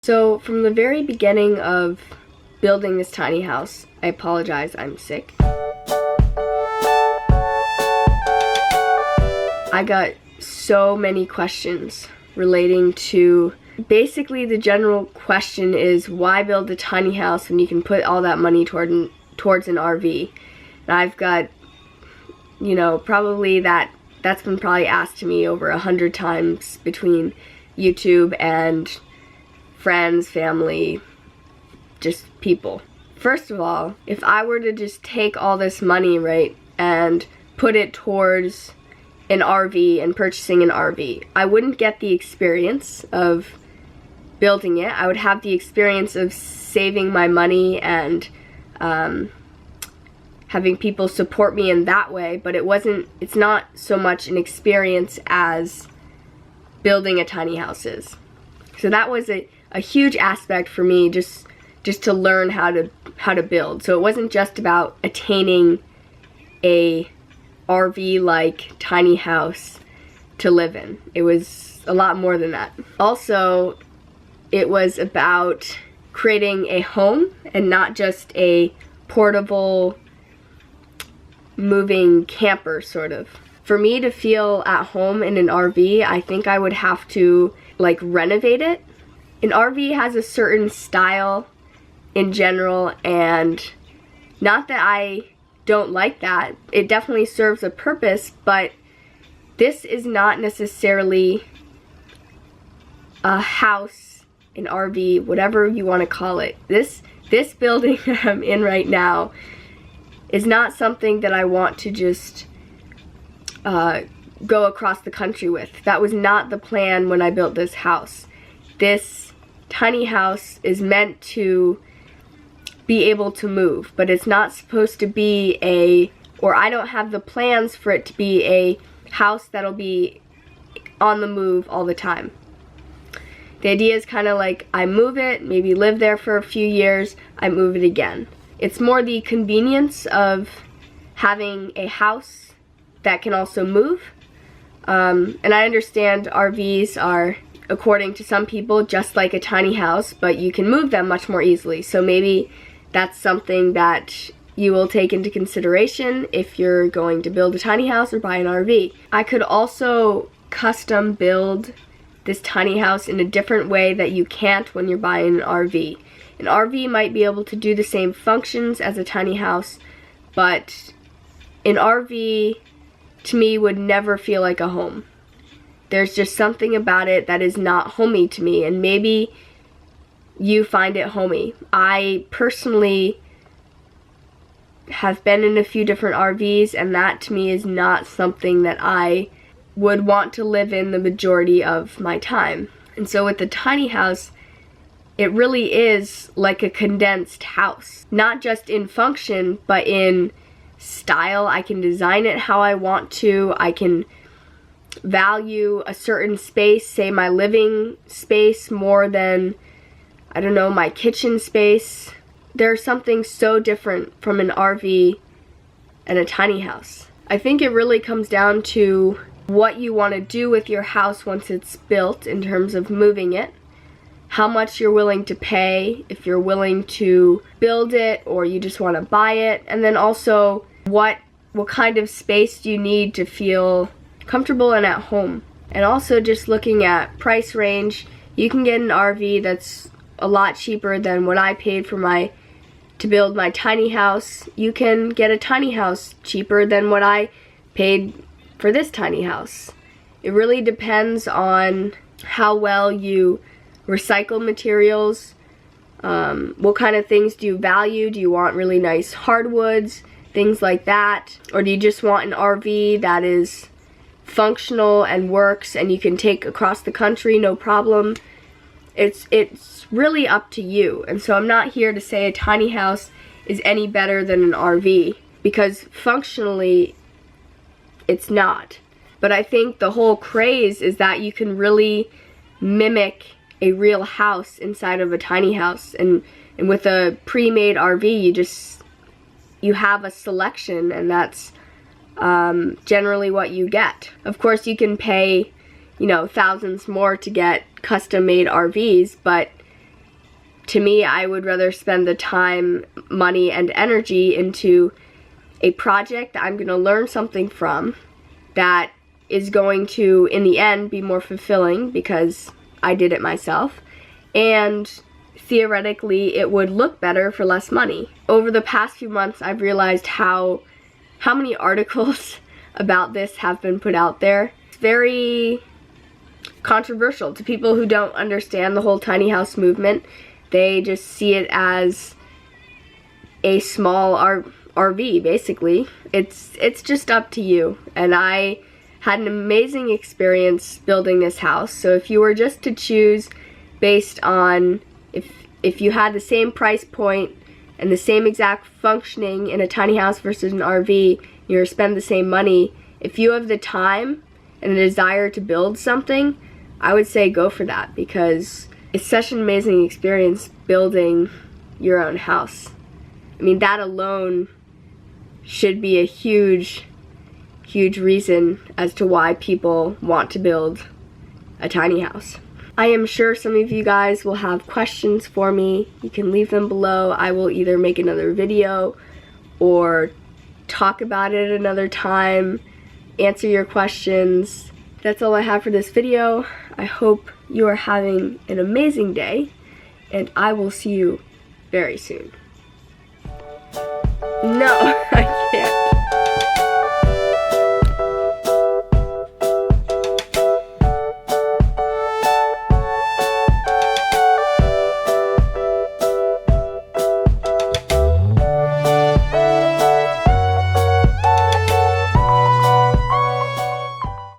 So from the very beginning of building this tiny house, I apologize, I'm sick. I got so many questions relating to, basically the general question is, why build a tiny house when you can put all that money towards an RV? And I've got, you know, probably that's been probably asked to me over 100 times between YouTube and friends, family, just people. First of all, if I were to just take all this money, right, and put it towards an RV and purchasing an RV, I wouldn't get the experience of building it. I would have the experience of saving my money and having people support me in that way, but it's not so much an experience as building a tiny house is. So that was a huge aspect for me, just to learn how to build. So it wasn't just about attaining a RV-like tiny house to live in. It was a lot more than that. Also, it was about creating a home and not just a portable moving camper, sort of. For me to feel at home in an RV, I think I would have to like renovate it. An RV has a certain style in general, and not that I don't like that. It definitely serves a purpose, but this is not necessarily a house, an RV, whatever you want to call it. This building that I'm in right now is not something that I want to just go across the country with. That was not the plan when I built this house. This tiny house is meant to be able to move, but it's not supposed to be or I don't have the plans for it to be a house that'll be on the move all the time. The idea is kind of like I move it, maybe live there for a few years, I move it again. It's more the convenience of having a house that can also move. And I understand RVs are, according to some people, just like a tiny house, but you can move them much more easily. So maybe that's something that you will take into consideration if you're going to build a tiny house or buy an RV. I could also custom build this tiny house in a different way that you can't when you're buying an RV. An RV might be able to do the same functions as a tiny house, but an RV to me would never feel like a home. There's just something about it that is not homey to me, and maybe you find it homey. I personally have been in a few different RVs, and that to me is not something that I would want to live in the majority of my time. And so with the tiny house, it really is like a condensed house. Not just in function, but in style. I can design it how I want to. I can value a certain space, say my living space, more than, I don't know, my kitchen space. There's something so different from an RV and a tiny house. I think it really comes down to what you want to do with your house once it's built in terms of moving it, how much you're willing to pay, if you're willing to build it or you just want to buy it, and then also what kind of space do you need to feel comfortable and at home. And also just looking at price range, you can get an RV that's a lot cheaper than what I paid for to build my tiny house. You can get a tiny house cheaper than what I paid for this tiny house. It really depends on how well you recycle materials, what kind of things do you value. Do you want really nice hardwoods, things like that, or do you just want an RV that is functional and works and you can take across the country no problem? It's really up to you. And so I'm not here to say a tiny house is any better than an RV, because functionally it's not. But I think the whole craze is that you can really mimic a real house inside of a tiny house, and with a pre-made RV you have a selection, and that's generally what you get. Of course you can pay, you know, thousands more to get custom made RVs, but to me, I would rather spend the time, money, and energy into a project that I'm going to learn something from that is going to, in the end, be more fulfilling because I did it myself, and theoretically it would look better for less money. Over the past few months, I've realized how many articles about this have been put out there. It's very controversial to people who don't understand the whole tiny house movement. They just see it as a small RV, basically. It's just up to you. And I had an amazing experience building this house. So if you were just to choose based on if you had the same price point and the same exact functioning in a tiny house versus an RV, you were spend the same money, if you have the time and the desire to build something, I would say go for that, because it's such an amazing experience building your own house. I mean, that alone should be a huge reason as to why people want to build a tiny house. I am sure some of you guys will have questions for me. You can leave them below. I will either make another video or talk about it another time, answer your questions. That's all I have for this video. I hope you are having an amazing day, and I will see you very soon. No.